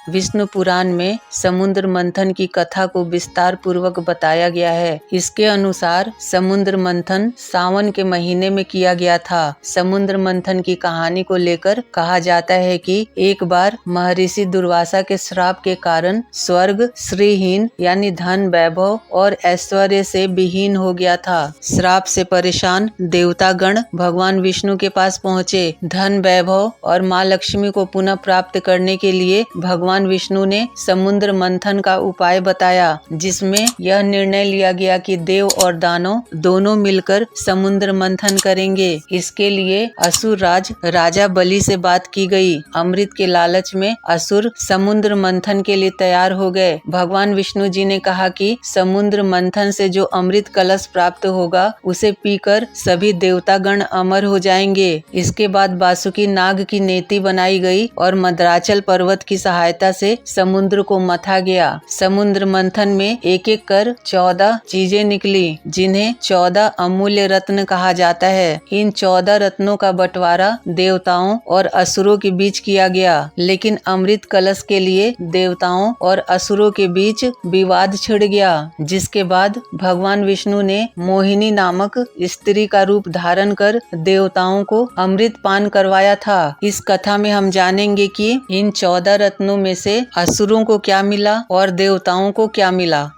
विष्णु पुराण में समुद्र मंथन की कथा को विस्तार पूर्वक बताया गया है। इसके अनुसार समुद्र मंथन सावन के महीने में किया गया था। समुद्र मंथन की कहानी को लेकर कहा जाता है कि एक बार महर्षि दुर्वासा के श्राप के कारण स्वर्ग श्रीहीन यानी धन वैभव और ऐश्वर्य से विहीन हो गया था। श्राप से परेशान देवतागण भगवान विष्णु के पास पहुँचे। धन वैभव और माँ लक्ष्मी को पुनः प्राप्त करने के लिए भगवान विष्णु ने समुद्र मंथन का उपाय बताया, जिसमें यह निर्णय लिया गया कि देव और दानव दोनों मिलकर समुद्र मंथन करेंगे। इसके लिए असुर राजा बलि से बात की गई। अमृत के लालच में असुर समुद्र मंथन के लिए तैयार हो गए। भगवान विष्णु जी ने कहा कि समुद्र मंथन से जो अमृत कलश प्राप्त होगा उसे पीकर सभी देवतागण अमर हो जाएंगे। इसके बाद वासुकी नाग की नेति बनाई गई और मद्राचल पर्वत की सहायता से समुद्र को मथा गया। समुद्र मंथन में एक एक कर 14 चीजें निकली, जिन्हें 14 अमूल्य रत्न कहा जाता है। इन 14 रत्नों का बंटवारा देवताओं और असुरों के बीच किया गया, लेकिन अमृत कलश के लिए देवताओं और असुरों के बीच विवाद छिड़ गया, जिसके बाद भगवान विष्णु ने मोहिनी नामक स्त्री का रूप धारण कर देवताओं को अमृत पान करवाया था। इस कथा में हम जानेंगे कि इन 14 रत्नों में से असुरों को क्या मिला और देवताओं को क्या मिला।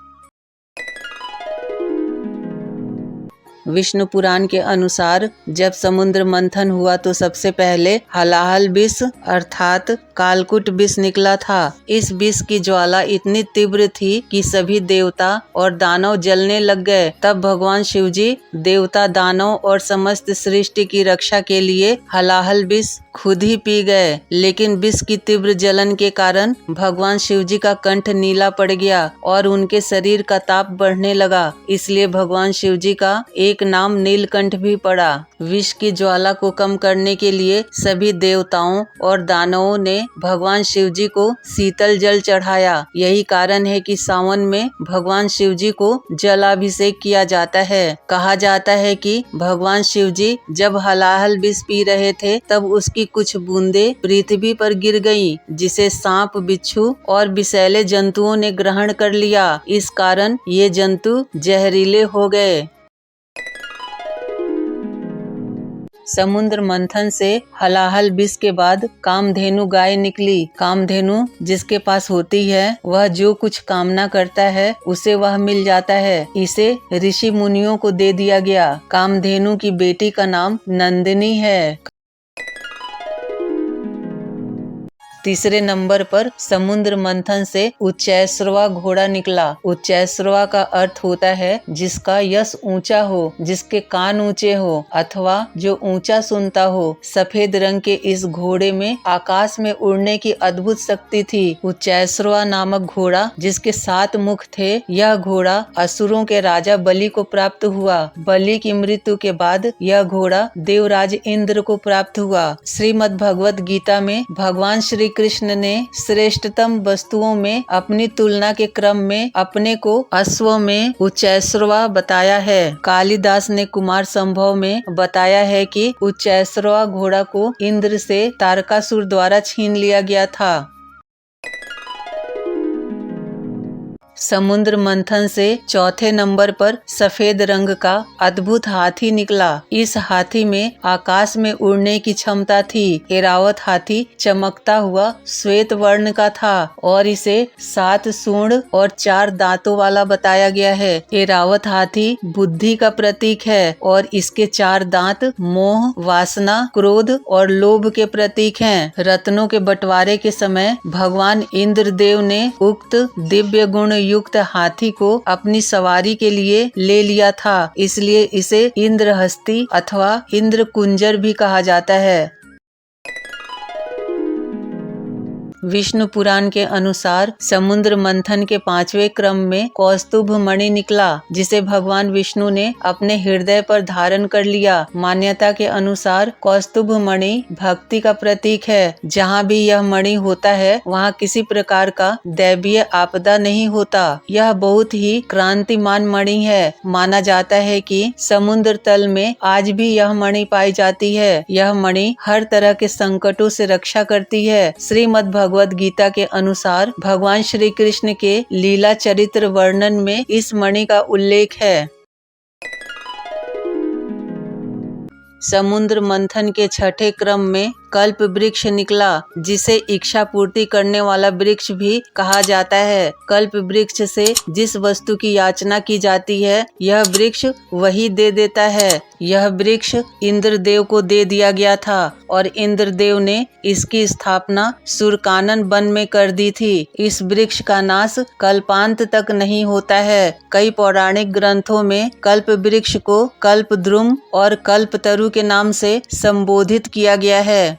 विष्णु पुराण के अनुसार जब समुद्र मंथन हुआ तो सबसे पहले हलाहल विष अर्थात कालकूट विष निकला था। इस विष की ज्वाला इतनी तीव्र थी कि सभी देवता और दानव जलने लग गए। तब भगवान शिवजी देवता, दानव और समस्त सृष्टि की रक्षा के लिए हलाहल विष खुद ही पी गए, लेकिन विष की तीव्र जलन के कारण भगवान शिवजी का कंठ नीला पड़ गया और उनके शरीर का ताप बढ़ने लगा। इसलिए भगवान शिवजी का एक नाम नीलकंठ भी पड़ा। विष की ज्वाला को कम करने के लिए सभी देवताओं और दानवों ने भगवान शिवजी को शीतल जल चढ़ाया। यही कारण है कि सावन में भगवान शिवजी को जलाभिषेक किया जाता है। कहा जाता है कि भगवान शिवजी जब हलाहल विष पी रहे थे तब उसकी कुछ बूंदे पृथ्वी पर गिर गईं, जिसे सांप, बिच्छू और विषैले जंतुओं ने ग्रहण कर लिया। इस कारण ये जंतु जहरीले हो गए। समुद्र मंथन से हलाहल विष के बाद कामधेनु गाय निकली। कामधेनु जिसके पास होती है वह जो कुछ कामना करता है उसे वह मिल जाता है। इसे ऋषि मुनियों को दे दिया गया। कामधेनु की बेटी का नाम नंदिनी है। तीसरे नंबर पर समुद्र मंथन से उच्चैश्रवा घोड़ा निकला। उच्चैश्रवा का अर्थ होता है जिसका यश ऊंचा हो, जिसके कान ऊंचे हो अथवा जो ऊंचा सुनता हो। सफेद रंग के इस घोड़े में आकाश में उड़ने की अद्भुत शक्ति थी। उच्चैश्रवा नामक घोड़ा जिसके 7 मुख थे, यह घोड़ा असुरों के राजा बलि को प्राप्त हुआ। बलि की मृत्यु के बाद यह घोड़ा देवराज इंद्र को प्राप्त हुआ। श्रीमद् भगवत गीता में भगवान श्री कृष्ण ने श्रेष्ठतम वस्तुओं में अपनी तुलना के क्रम में अपने को अश्व में उच्चैश्रवा बताया है। कालिदास ने कुमार संभव में बताया है कि उच्चैश्रवा घोड़ा को इंद्र से तारकासुर द्वारा छीन लिया गया था। समुद्र मंथन से चौथे नंबर पर सफेद रंग का अद्भुत हाथी निकला। इस हाथी में आकाश में उड़ने की क्षमता थी। ऐरावत हाथी चमकता हुआ श्वेत वर्ण का था और इसे 7 सूंड और 4 दांतों वाला बताया गया है। ऐरावत हाथी बुद्धि का प्रतीक है और इसके 4 दांत मोह, वासना, क्रोध और लोभ के प्रतीक हैं। रत्नों के बंटवारे के समय भगवान इंद्रदेव ने उक्त दिव्य गुण युक्त हाथी को अपनी सवारी के लिए ले लिया था, इसलिए इसे इंद्रहस्ती अथवा इंद्रकुंजर भी कहा जाता है। विष्णु पुराण के अनुसार समुद्र मंथन के 5वें क्रम में कौस्तुभ मणि निकला, जिसे भगवान विष्णु ने अपने हृदय पर धारण कर लिया। मान्यता के अनुसार कौस्तुभ मणि भक्ति का प्रतीक है। जहाँ भी यह मणि होता है वहाँ किसी प्रकार का दैवीय आपदा नहीं होता। यह बहुत ही क्रांतिमान मणि है। माना जाता है कि समुद्र तल में आज भी यह मणि पाई जाती है। यह मणि हर तरह के संकटों से रक्षा करती है। श्रीमद् भगवत गीता के अनुसार भगवान श्री कृष्ण के लीला चरित्र वर्णन में इस मणि का उल्लेख है। समुद्र मंथन के छठे क्रम में कल्प वृक्ष निकला, जिसे इच्छा पूर्ति करने वाला वृक्ष भी कहा जाता है। कल्प वृक्ष से जिस वस्तु की याचना की जाती है यह वृक्ष वही दे देता है। यह वृक्ष इंद्रदेव को दे दिया गया था और इंद्रदेव ने इसकी स्थापना सुरकानन वन में कर दी थी। इस वृक्ष का नाश कल्पांत तक नहीं होता है। कई पौराणिक ग्रंथों में कल्प वृक्ष को कल्पद्रुम और कल्पतरु के नाम से संबोधित किया गया है।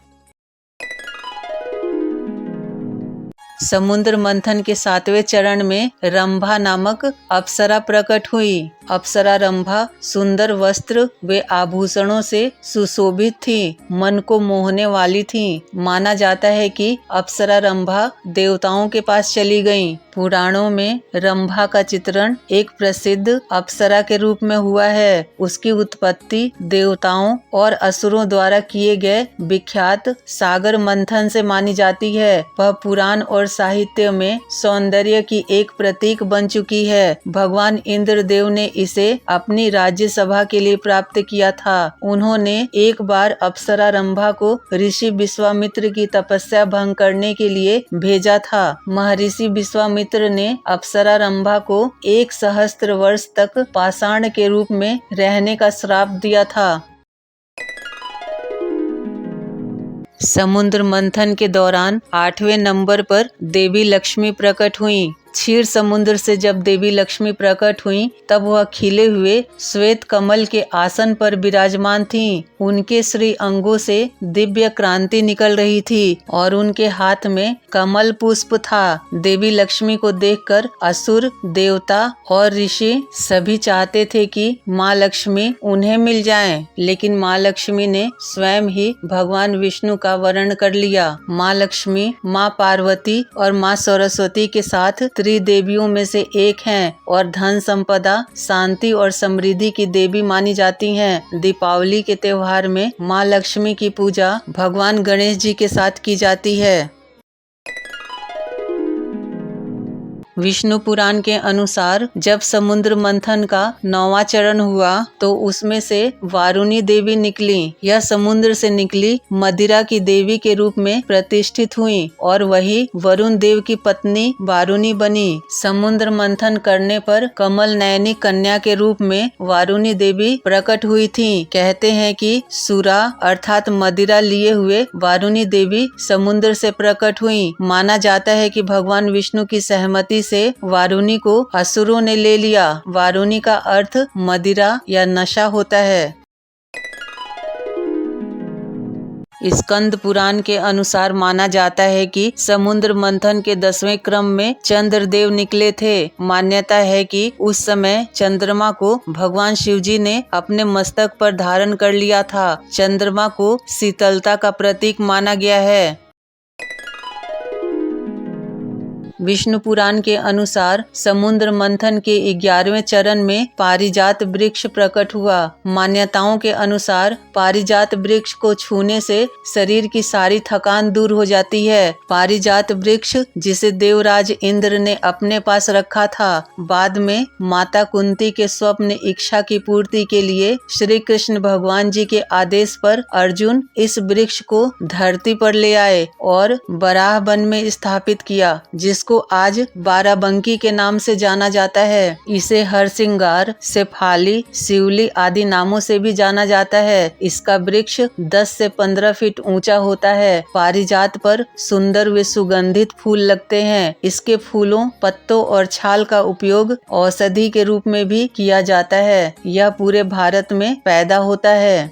समुद्र मंथन के 7वें चरण में रंभा नामक अप्सरा प्रकट हुई। अप्सरा रंभा सुंदर वस्त्र व आभूषणों से सुशोभित थी, मन को मोहने वाली थी। माना जाता है कि अप्सरा रंभा देवताओं के पास चली गईं। पुराणों में रंभा का चित्रण एक प्रसिद्ध अप्सरा के रूप में हुआ है। उसकी उत्पत्ति देवताओं और असुरों द्वारा किए गए विख्यात सागर मंथन से मानी जाती है। वह पुराण और साहित्य में सौंदर्य की एक प्रतीक बन चुकी है। भगवान इंद्रदेव ने इसे अपनी राज्यसभा के लिए प्राप्त किया था। उन्होंने एक बार अप्सरा रंभा को ऋषि विश्वामित्र की तपस्या भंग करने के लिए भेजा था। महर्षि विश्वामित्र ने अप्सरा रंभा को 1 सहस्त्र वर्ष तक पाषाण के रूप में रहने का श्राप दिया था। समुद्र मंथन के दौरान 8वें नंबर पर देवी लक्ष्मी प्रकट हुई। क्षीर समुद्र से जब देवी लक्ष्मी प्रकट हुई तब वह खिले हुए श्वेत कमल के आसन पर विराजमान थीं। उनके श्री अंगों से दिव्य क्रांति निकल रही थी और उनके हाथ में कमल पुष्प था। देवी लक्ष्मी को देखकर असुर, देवता और ऋषि सभी चाहते थे कि माँ लक्ष्मी उन्हें मिल जाएं, लेकिन माँ लक्ष्मी ने स्वयं ही भगवान विष्णु का वर्ण कर लिया। माँ लक्ष्मी माँ पार्वती और माँ सरस्वती के साथ त्रिदेवियों में से एक हैं और धन संपदा, शांति और समृद्धि की देवी मानी जाती हैं। दीपावली के त्योहार में माँ लक्ष्मी की पूजा भगवान गणेश जी के साथ की जाती है। विष्णु पुराण के अनुसार जब समुद्र मंथन का 9वां चरण हुआ तो उसमें से वारुणी देवी निकली। यह समुद्र से निकली मदिरा की देवी के रूप में प्रतिष्ठित हुई और वही वरुण देव की पत्नी वारुणी बनी। समुद्र मंथन करने पर कमल नयनी कन्या के रूप में वारुणी देवी प्रकट हुई थी। कहते हैं कि सुरा अर्थात मदिरा लिए हुए वारुणी देवी समुद्र से प्रकट हुई। माना जाता है कि भगवान विष्णु की सहमति से वारुणी को असुरों ने ले लिया। वारुणी का अर्थ मदिरा या नशा होता है। स्कंद पुराण के अनुसार माना जाता है कि समुद्र मंथन के 10वें क्रम में चंद्रदेव निकले थे। मान्यता है कि उस समय चंद्रमा को भगवान शिवजी ने अपने मस्तक पर धारण कर लिया था। चंद्रमा को शीतलता का प्रतीक माना गया है। विष्णु पुराण के अनुसार समुद्र मंथन के 11वें चरण में पारिजात वृक्ष प्रकट हुआ। मान्यताओं के अनुसार पारिजात वृक्ष को छूने से शरीर की सारी थकान दूर हो जाती है। पारिजात वृक्ष जिसे देवराज इंद्र ने अपने पास रखा था, बाद में माता कुंती के स्वप्न इच्छा की पूर्ति के लिए श्री कृष्ण भगवान जी के आदेश पर अर्जुन इस वृक्ष को धरती पर ले आए और बराह वन में स्थापित किया, जिसको आज बाराबंकी के नाम से जाना जाता है। इसे हरसिंगार, शेफाली, शिवली आदि नामों से भी जाना जाता है। इसका वृक्ष 10 से 15 फीट ऊंचा होता है। पारिजात पर सुंदर व सुगंधित फूल लगते हैं। इसके फूलों, पत्तों और छाल का उपयोग औषधि के रूप में भी किया जाता है। यह पूरे भारत में पैदा होता है।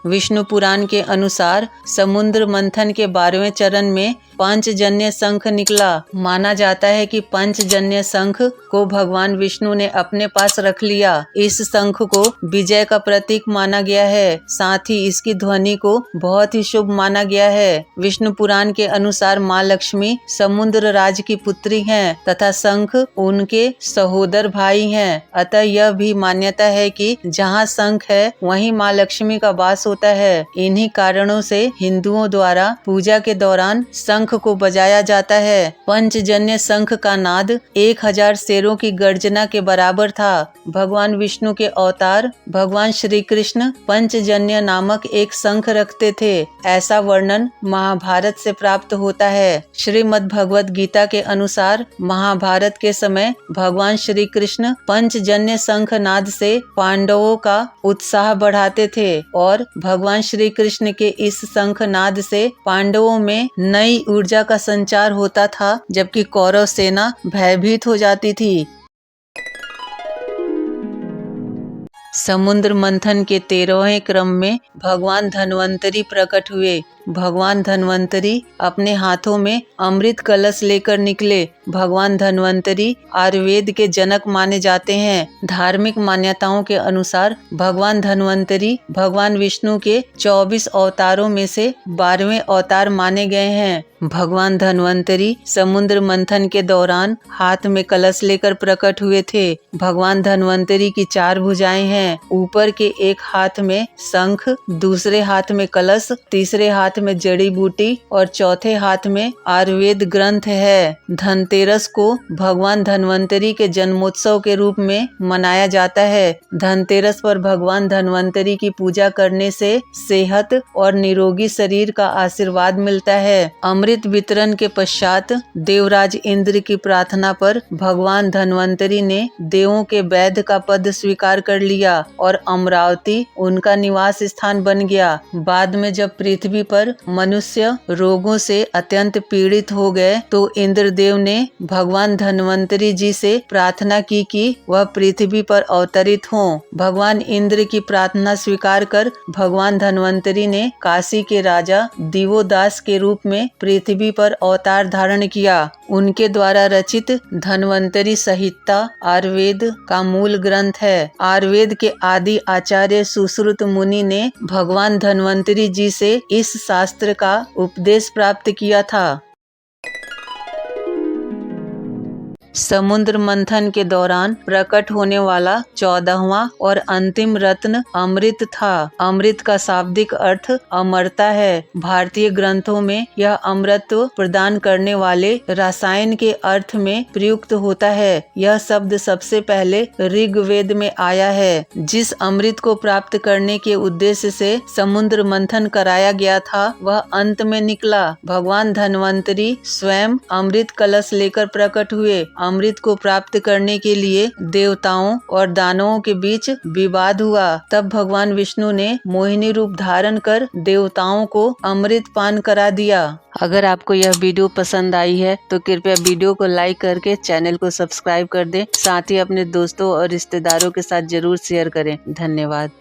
विष्णु पुराण के अनुसार समुद्र मंथन के 12वें चरण में पंचजन्य शंख निकला। माना जाता है कि पंचजन्य शंख को भगवान विष्णु ने अपने पास रख लिया। इस शंख को विजय का प्रतीक माना गया है। साथ ही इसकी ध्वनि को बहुत ही शुभ माना गया है। विष्णु पुराण के अनुसार माँ लक्ष्मी समुद्र राज की पुत्री हैं तथा शंख उनके सहोदर भाई हैं। अतः यह भी मान्यता है कि जहाँ शंख है वहीं माँ लक्ष्मी का वास होता है। इन्हीं कारणों से हिंदुओं द्वारा पूजा के दौरान शंख को बजाया जाता है। पंचजन्य शंख का नाद 1000 शेरों की गर्जना के बराबर था। भगवान विष्णु के अवतार भगवान श्री कृष्ण पंचजन्य नामक एक शंख रखते थे, ऐसा वर्णन महाभारत से प्राप्त होता है। श्रीमद् भगवद गीता के अनुसार महाभारत के समय भगवान श्री कृष्ण पंचजन्य शंख नाद से पांडवों का उत्साह बढ़ाते थे और भगवान श्री कृष्ण के इस शंख नाद से पांडवों में नई ऊर्जा का संचार होता था, जबकि कौरव सेना भयभीत हो जाती थी। समुद्र मंथन के 13वें क्रम में भगवान धन्वंतरी प्रकट हुए। भगवान धन्वंतरी अपने हाथों में अमृत कलश लेकर निकले। भगवान धन्वंतरी आयुर्वेद के जनक माने जाते हैं। धार्मिक मान्यताओं के अनुसार भगवान धन्वंतरी भगवान विष्णु के 24 अवतारों में से 12वें अवतार माने गए हैं। भगवान धन्वंतरी समुद्र मंथन के दौरान हाथ में कलश लेकर प्रकट हुए थे। भगवान धन्वंतरी की 4 भुजाएं हैं। ऊपर के एक हाथ में शंख, दूसरे हाथ में कलश, तीसरे हाथ में जड़ी बूटी और चौथे हाथ में आयुर्वेद ग्रंथ है। धनतेरस को भगवान धन्वंतरी के जन्मोत्सव के रूप में मनाया जाता है। धनतेरस पर भगवान धन्वंतरी की पूजा करने से सेहत और निरोगी शरीर का आशीर्वाद मिलता है। अमृत वितरण के पश्चात देवराज इंद्र की प्रार्थना पर भगवान धन्वंतरी ने देवों के वैद्य का पद स्वीकार कर लिया और अमरावती उनका निवास स्थान बन गया। बाद में जब पृथ्वी पर मनुष्य रोगों से अत्यंत पीड़ित हो गए तो इंद्रदेव ने भगवान धन्वंतरी जी से प्रार्थना की कि वह पृथ्वी पर अवतरित हों। भगवान इंद्र की प्रार्थना स्वीकार कर भगवान धन्वंतरी ने काशी के राजा दिवोदास के रूप में पृथ्वी पर अवतार धारण किया। उनके द्वारा रचित धन्वंतरी संहिता आयुर्वेद का मूल ग्रंथ है। आयुर्वेद के आदि आचार्य सुश्रुत मुनि ने भगवान धन्वंतरी जी से इस शास्त्र का उपदेश प्राप्त किया था। समुद्र मंथन के दौरान प्रकट होने वाला 14वां और अंतिम रत्न अमृत था। अमृत का शाब्दिक अर्थ अमरता है। भारतीय ग्रंथों में यह अमृतत्व प्रदान करने वाले रसायन के अर्थ में प्रयुक्त होता है। यह शब्द सबसे पहले ऋग्वेद में आया है। जिस अमृत को प्राप्त करने के उद्देश्य से समुद्र मंथन कराया गया था वह अंत में निकला। भगवान धन्वंतरी स्वयं अमृत कलश लेकर प्रकट हुए। अमृत को प्राप्त करने के लिए देवताओं और दानवों के बीच विवाद हुआ। तब भगवान विष्णु ने मोहिनी रूप धारण कर देवताओं को अमृत पान करा दिया। अगर आपको यह वीडियो पसंद आई है तो कृपया वीडियो को लाइक करके चैनल को सब्सक्राइब कर दें। साथ ही अपने दोस्तों और रिश्तेदारों के साथ जरूर शेयर करें। धन्यवाद।